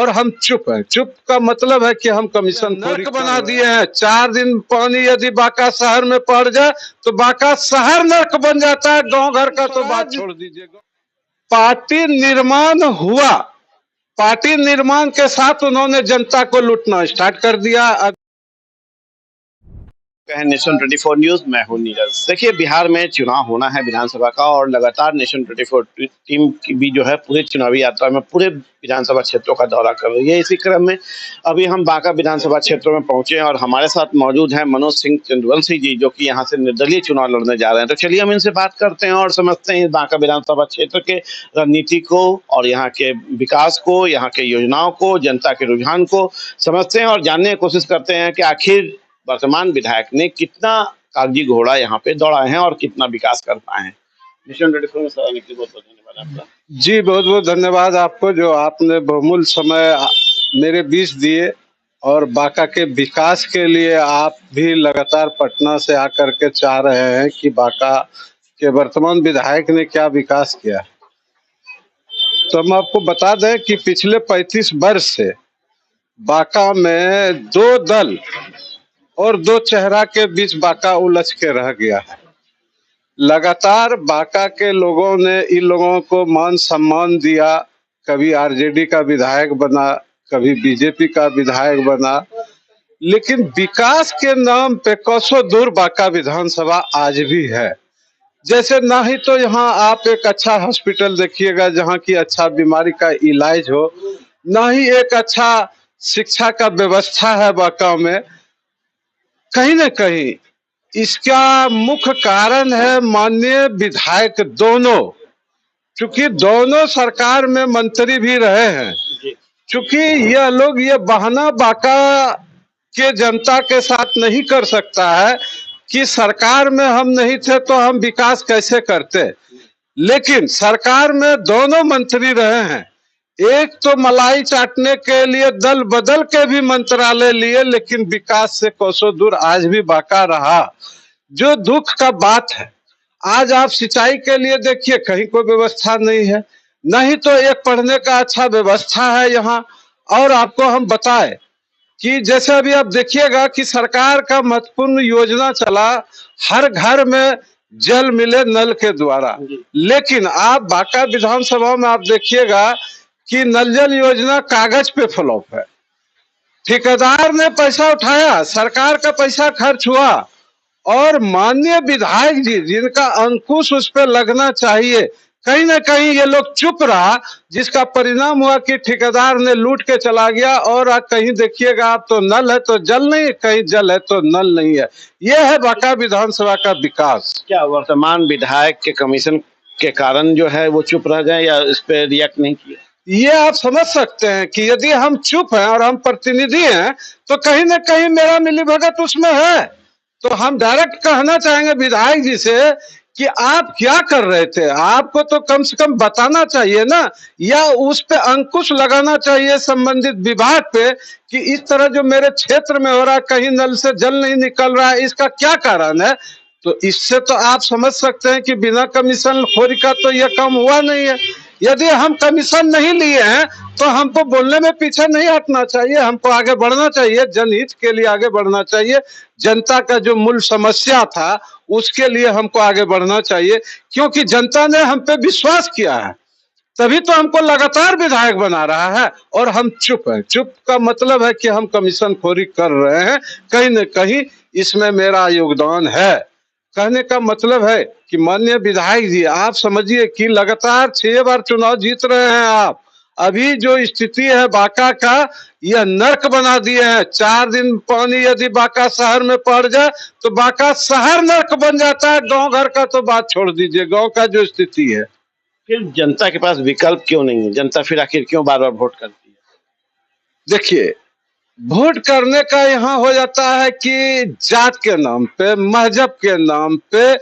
और हम चुप हैं। चुप का मतलब है कि हम कमीशन नर्क बना दिए हैं। 4 दिन पानी यदि बांका शहर में पड़ जाए तो बांका शहर नर्क बन जाता है। गांव घर का तो बात छोड़ दीजिए। पार्टी निर्माण हुआ, पार्टी निर्माण के साथ उन्होंने जनता को लूटना स्टार्ट कर दिया। नेशन 24 न्यूज, मैं हूं नीरज। देखिए, बिहार में चुनाव होना है विधानसभा का, और लगातार नेशन 24 टीम की भी जो है पूरे चुनावी यात्रा में पूरे विधानसभा क्षेत्रों का दौरा कर रही है। इसी क्रम में अभी हम बांका विधानसभा क्षेत्र में पहुंचे हैं और हमारे साथ मौजूद हैं मनोज सिंह चंद्रवंशी जी, जो कि यहां से निर्दलीय चुनाव लड़ने जा रहे हैं। तो चलिए हम इनसे बात करते हैं और समझते हैं बांका विधानसभा क्षेत्र के रणनीति को और यहाँ के विकास को, यहाँ के योजनाओं को, जनता के रुझान को समझते हैं और जानने की कोशिश करते हैं कि आखिर वर्तमान विधायक ने कितना कागजी घोड़ा यहाँ पे दौड़ा है और कितना विकास कर पाए हैं। नेशन 24 में सर बहुत बहुत धन्यवाद आपका। जी, बहुत बहुत धन्यवाद आपको, जो आपने बहुमूल्य समय मेरे बीच दिए और बांका के विकास के लिए आप भी लगातार पटना से आकर के चाह रहे हैं कि बांका के वर्तमान विधायक ने क्या विकास किया। तो हम आपको बता दें कि पिछले 35 वर्ष से बांका में 2 दल और 2 चेहरा के बीच बांका उलझ के रह गया है। लगातार बांका के लोगों ने इन लोगों को मान सम्मान दिया, कभी आरजेडी का विधायक बना, कभी बीजेपी का विधायक बना, लेकिन विकास के नाम पे कोसों दूर बांका विधानसभा आज भी है। जैसे ना ही तो यहाँ आप एक अच्छा हॉस्पिटल देखिएगा जहाँ की अच्छा बीमारी का इलाज हो, ना ही एक अच्छा शिक्षा का व्यवस्था है बांका में। कहीं न कहीं इसका मुख्य कारण है माननीय विधायक दोनों, चूंकि दोनों सरकार में मंत्री भी रहे हैं। चूंकि यह लोग ये बहाना बांका के जनता के साथ नहीं कर सकता है कि सरकार में हम नहीं थे तो हम विकास कैसे करते, लेकिन सरकार में दोनों मंत्री रहे हैं। एक तो मलाई चाटने के लिए दल बदल के भी मंत्रालय लिए, लेकिन विकास से कोसों दूर आज भी बांका रहा, जो दुख का बात है। आज आप सिंचाई के लिए देखिए, कहीं कोई व्यवस्था नहीं है, नहीं तो एक पढ़ने का अच्छा व्यवस्था है यहाँ। और आपको हम बताएं कि जैसे अभी आप देखिएगा कि सरकार का महत्वपूर्ण योजना चला, हर घर में जल मिले नल के द्वारा, लेकिन आप बांका विधानसभा में आप देखिएगा कि नल जल योजना कागज पे फ्लॉप है। ठेकेदार ने पैसा उठाया, सरकार का पैसा खर्च हुआ, और माननीय विधायक जी जिनका अंकुश उस पर लगना चाहिए, कहीं ना कहीं ये लोग चुप रहा, जिसका परिणाम हुआ कि ठेकेदार ने लूट के चला गया। और कहीं देखिएगा आप तो नल है तो जल नहीं, कहीं जल है तो नल नहीं है। यह है बांका विधानसभा का विकास। क्या वर्तमान विधायक के कमीशन के कारण जो है वो चुप रह जाए या इस पे रिएक्ट नहीं किया? ये आप समझ सकते हैं कि यदि हम चुप हैं और हम प्रतिनिधि हैं तो कहीं ना कहीं मेरा मिलीभगत उसमें है। तो हम डायरेक्ट कहना चाहेंगे विधायक जी से कि आप क्या कर रहे थे, आपको तो कम से कम बताना चाहिए ना, या उस पे अंकुश लगाना चाहिए संबंधित विभाग पे कि इस तरह जो मेरे क्षेत्र में हो रहा है, कहीं नल से जल नहीं निकल रहा है, इसका क्या कारण है। तो इससे तो आप समझ सकते हैं कि बिना कमीशन खोरी का तो यह काम हुआ नहीं है। यदि हम कमीशन नहीं लिए हैं तो हमको बोलने में पीछे नहीं हटना चाहिए, हमको आगे बढ़ना चाहिए, जनहित के लिए आगे बढ़ना चाहिए। जनता का जो मूल समस्या था उसके लिए हमको आगे बढ़ना चाहिए, क्योंकि जनता ने हम पे विश्वास किया है, तभी तो हमको लगातार विधायक बना रहा है। और हम चुप हैं। चुप का मतलब है कि हम कमीशन खोरी कर रहे हैं, कहीं न कहीं इसमें मेरा योगदान है। कहने का मतलब है कि माननीय विधायक जी, आप समझिए कि लगातार 6 बार चुनाव जीत रहे हैं आप। अभी जो स्थिति है बांका का, यह नर्क बना दिए हैं। 4 दिन पानी यदि बांका शहर में पड़ जाए तो बांका शहर नर्क बन जाता है। गांव घर का तो बात छोड़ दीजिए, गांव का जो स्थिति है। फिर जनता के पास विकल्प क्यों नहीं है? जनता फिर आखिर क्यों बार बार वोट करती है? देखिए, वोट करने का यहाँ हो जाता है कि जात के नाम पे, मजहब के नाम पे,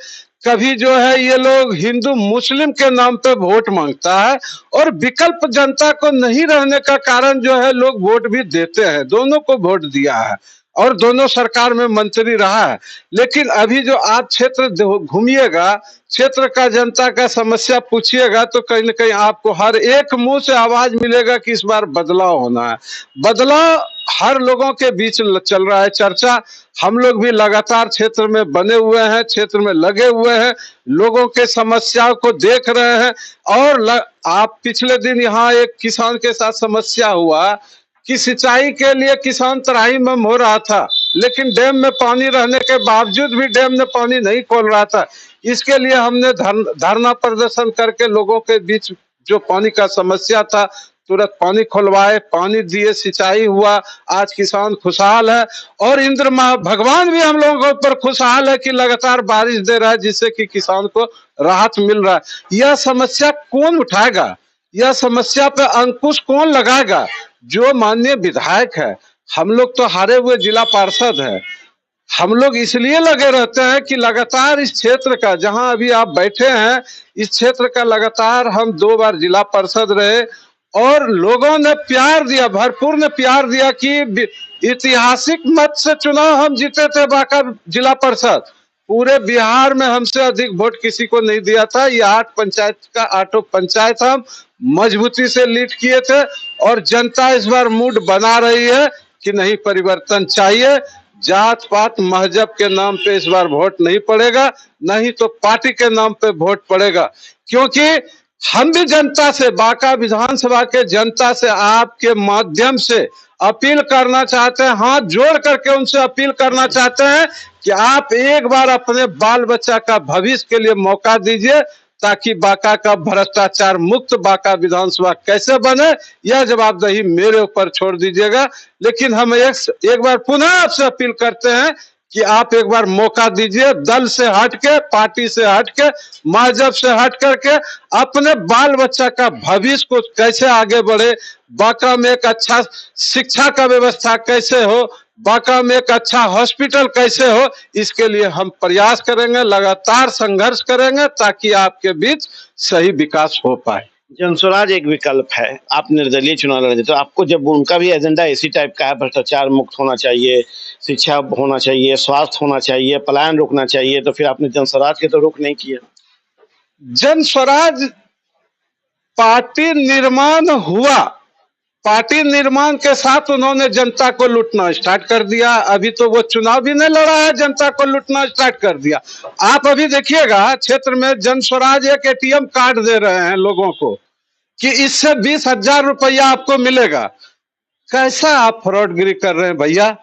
कभी जो है ये लोग हिंदू मुस्लिम के नाम पे वोट मांगता है, और विकल्प जनता को नहीं रहने का कारण जो है लोग वोट भी देते हैं। दोनों को वोट दिया है और दोनों सरकार में मंत्री रहा है। लेकिन अभी जो आप क्षेत्र घूमिएगा, क्षेत्र का जनता का समस्या पूछिएगा तो कहीं ना कहीं आपको हर एक मुंह से आवाज मिलेगा कि इस बार बदलाव होना है। बदलाव हर लोगों के बीच चल रहा है चर्चा। हम लोग भी लगातार क्षेत्र में बने हुए हैं, क्षेत्र में लगे हुए हैं, लोगों के समस्याओं को देख रहे हैं। और आप पिछले दिन यहाँ एक किसान के साथ समस्या हुआ कि सिंचाई के लिए किसान त्राहिमाम हो रहा था, लेकिन डैम में पानी रहने के बावजूद भी डैम में पानी नहीं खोल रहा था। इसके लिए हमने धरना प्रदर्शन करके लोगों के बीच जो पानी का समस्या था तुरंत पानी खुलवाए, पानी दिए, सिंचाई हुआ। आज किसान खुशहाल है और इंद्र भगवान भी हम लोगों के ऊपर खुशहाल है कि लगातार बारिश दे रहा है, जिससे कि किसान को राहत मिल रहा है। यह समस्या कौन उठाएगा, यह समस्या पे अंकुश कौन लगाएगा? जो माननीय विधायक है। हम लोग तो हारे हुए जिला पार्षद है। हम लोग इसलिए लगे रहते हैं कि लगातार इस क्षेत्र का, जहां अभी आप बैठे हैं, इस क्षेत्र का लगातार हम 2 बार जिला पार्षद रहे और लोगों ने प्यार दिया, भरपूर ने प्यार दिया कि ऐतिहासिक मत से चुनाव हम जीते थे बांका जिला परिषद। पूरे बिहार में हमसे अधिक वोट किसी को नहीं दिया था। ये 8 पंचायत का 8 पंचायत हम मजबूती से लीड किए थे और जनता इस बार मूड बना रही है कि नहीं, परिवर्तन चाहिए। जात पात मजहब के नाम पे इस बार वोट नहीं पड़ेगा, नहीं तो पार्टी के नाम पे वोट पड़ेगा। क्योंकि हम भी जनता से, बांका विधानसभा के जनता से आपके माध्यम से अपील करना चाहते हैं, हाथ जोड़ करके उनसे अपील करना चाहते हैं कि आप एक बार अपने बाल बच्चा का भविष्य के लिए मौका दीजिए, ताकि बांका का भ्रष्टाचार मुक्त बांका विधानसभा कैसे बने, यह जवाबदेही मेरे ऊपर छोड़ दीजिएगा। लेकिन हम एक बार पुनः आपसे अपील करते हैं कि आप एक बार मौका दीजिए, दल से हटके, पार्टी से हटके, मजहब से हट करके अपने बाल बच्चा का भविष्य को कैसे आगे बढ़े, बांका में एक अच्छा शिक्षा का व्यवस्था कैसे हो, बांका में एक अच्छा हॉस्पिटल कैसे हो, इसके लिए हम प्रयास करेंगे, लगातार संघर्ष करेंगे ताकि आपके बीच सही विकास हो पाए। जनस्वराज एक विकल्प है, आप निर्दलीय चुनाव लड़े तो आपको जब उनका भी एजेंडा इसी टाइप का है, भ्रष्टाचार मुक्त होना चाहिए, शिक्षा होना चाहिए, स्वास्थ्य होना चाहिए, पलायन रोकना चाहिए, तो फिर आपने जनस्वराज के तो रुख नहीं किया। जनस्वराज पार्टी निर्माण हुआ, पार्टी निर्माण के साथ उन्होंने जनता को लूटना स्टार्ट कर दिया। अभी तो वो चुनाव भी नहीं लड़ा है, जनता को लूटना स्टार्ट कर दिया। आप अभी देखिएगा क्षेत्र में जनस्वराज एक एटीएम कार्ड दे रहे हैं लोगों को कि इससे 20,000 रुपया आपको मिलेगा। कैसा आप फ्रॉडगिरी कर रहे हैं भैया?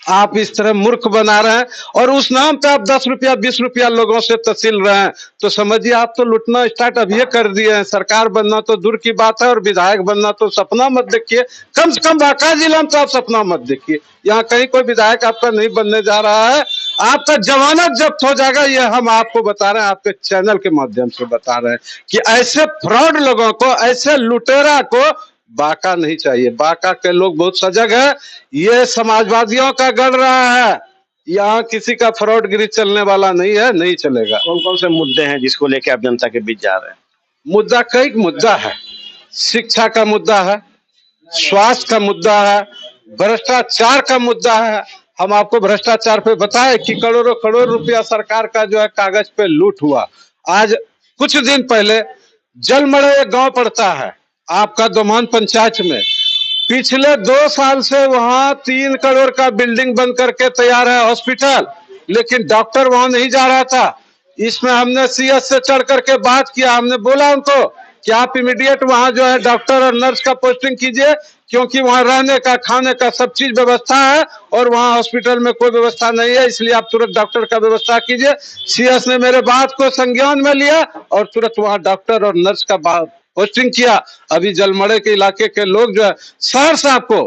आप इस तरह मूर्ख बना रहे हैं और उस नाम पे आप 10 रुपया 20 रुपया लोगों से तहसील रहे हैं, तो समझिए आप तो लूटना स्टार्ट अभी कर दिए हैं। सरकार बनना तो दूर की बात है और विधायक बनना तो सपना मत देखिए। कम से कम बांका जिला में तो आप सपना मत देखिए, यहाँ कहीं कोई विधायक आपका नहीं बनने जा रहा है। आपका जमानत जब्त हो जाएगा, ये हम आपको बता रहे हैं, आपके चैनल के माध्यम से बता रहे हैं कि ऐसे फ्रॉड लोगों को, ऐसे लुटेरा को बांका नहीं चाहिए। बांका के लोग बहुत सजग है, ये समाजवादियों का गढ़ रहा है, यहाँ किसी का फ्रॉडगिरी चलने वाला नहीं है, नहीं चलेगा। कौन कौन से मुद्दे हैं जिसको लेके आप जनता के बीच जा रहे हैं? मुद्दा कई मुद्दा है, शिक्षा का मुद्दा है, स्वास्थ्य का मुद्दा है, भ्रष्टाचार का मुद्दा है। हम आपको भ्रष्टाचार पे बताए कि करोड़ों करोड़ रुपया सरकार का जो है कागज पे लूट हुआ। आज कुछ दिन पहले जलमड़े एक गांव पड़ता है आपका दोमान पंचायत में, पिछले 2 साल से वहां 3 करोड़ का बिल्डिंग बन करके तैयार है हॉस्पिटल, लेकिन डॉक्टर वहां नहीं जा रहा था। इसमें हमने सीएस से चढ़ करके बात किया, हमने बोला उनको कि आप इमीडिएट वहां जो है डॉक्टर और नर्स का पोस्टिंग कीजिए, क्योंकि वहां रहने का, खाने का सब चीज व्यवस्था है और वहां हॉस्पिटल में कोई व्यवस्था नहीं है, इसलिए आप तुरंत डॉक्टर का व्यवस्था कीजिए। सीएस ने मेरे बात को संज्ञान में लिया और तुरंत वहां डॉक्टर और नर्स का पोस्टिंग किया। अभी जलमड़े के इलाके के लोग जो है, सहरसा को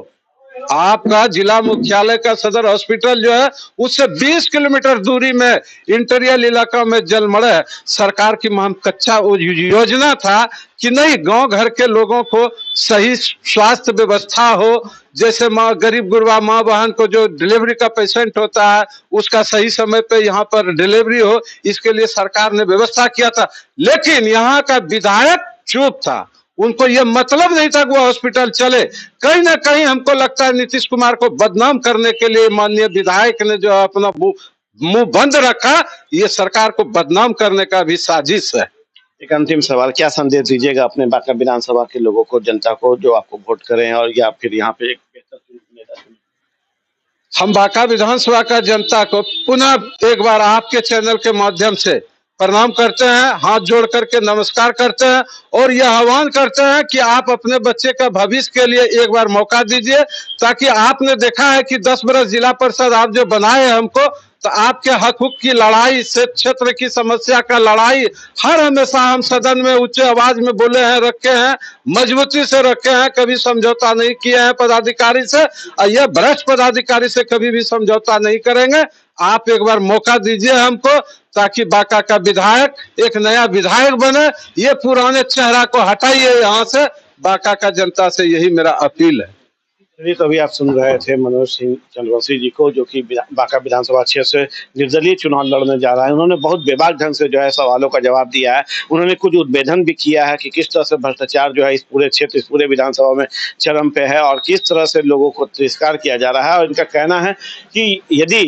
आपका जिला मुख्यालय का सदर हॉस्पिटल जो है उससे 20 किलोमीटर दूरी में इंटीरियर इलाका में जलमड़े है। सरकार की कच्चा योजना था कि नहीं, गांव घर के लोगों को सही स्वास्थ्य व्यवस्था हो, जैसे माँ गरीब गुरबा माँ बहन को जो डिलीवरी का पेशेंट होता है उसका सही समय पे यहाँ पर डिलीवरी हो, इसके लिए सरकार ने व्यवस्था किया था। लेकिन यहाँ का विधायक चुप था, उनको ये मतलब नहीं था कि वो हॉस्पिटल चले। कहीं ना कहीं हमको लगता है नीतीश कुमार को बदनाम करने के लिए माननीय विधायक ने जो अपना मुंह बंद रखा, ये सरकार को बदनाम करने का भी साजिश है। एक अंतिम सवाल, क्या संदेश दीजिएगा अपने बांका विधानसभा के लोगों को, जनता को, जो आपको वोट करें और या फिर यहाँ पे एक बेहतर नेता चुने? हम बांका विधानसभा का जनता को पुनः एक बार आपके चैनल के माध्यम से प्रणाम करते हैं, हाथ जोड़ करके नमस्कार करते हैं और यह आह्वान करते हैं कि आप अपने बच्चे का भविष्य के लिए एक बार मौका दीजिए, ताकि आपने देखा है कि 10 बरस जिला परिषद आप जो बनाए हैं हमको, तो आपके हक हुक की लड़ाई से, क्षेत्र की समस्या का लड़ाई हर हमेशा हम सदन में उच्च आवाज में बोले हैं, रखे हैं, मजबूती से रखे हैं, कभी समझौता नहीं किए हैं पदाधिकारी से, और यह भ्रष्ट पदाधिकारी से कभी भी समझौता नहीं करेंगे। आप एक बार मौका दीजिए हमको, ताकि बांका का विधायक एक नया विधायक बने। ये पुराने चेहरा को हटाइए यहाँ से, बांका का जनता से यही मेरा अपील है। चलिए, तो अभी आप सुन रहे थे मनोज सिंह चंद्रवंशी जी को, जो कि बांका विधानसभा क्षेत्र से निर्दलीय चुनाव लड़ने जा रहा है। उन्होंने बहुत बेबाक ढंग से जो है सवालों का जवाब दिया है। उन्होंने कुछ उद्भेदन भी किया है कि किस तरह से भ्रष्टाचार जो है इस पूरे क्षेत्र, इस पूरे विधानसभा में चरम पे है और किस तरह से लोगों को तिरस्कार किया जा रहा है। और इनका कहना है कि यदि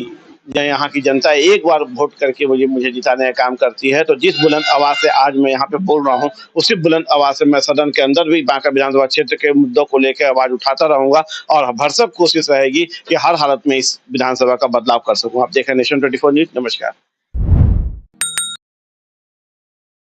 यहाँ की जनता एक बार वोट करके मुझे जिताने का काम करती है, तो जिस बुलंद आवाज से आज मैं यहाँ पे बोल रहा हूँ, उसी बुलंद आवाज से मैं सदन के अंदर भी बांका विधानसभा क्षेत्र के मुद्दों को लेकर आवाज उठाता रहूंगा और भरसक कोशिश रहेगी कि हर हालत में इस विधानसभा का बदलाव कर सकूं। आप देख रहे हैं नेशन 24 न्यूज। नमस्कार।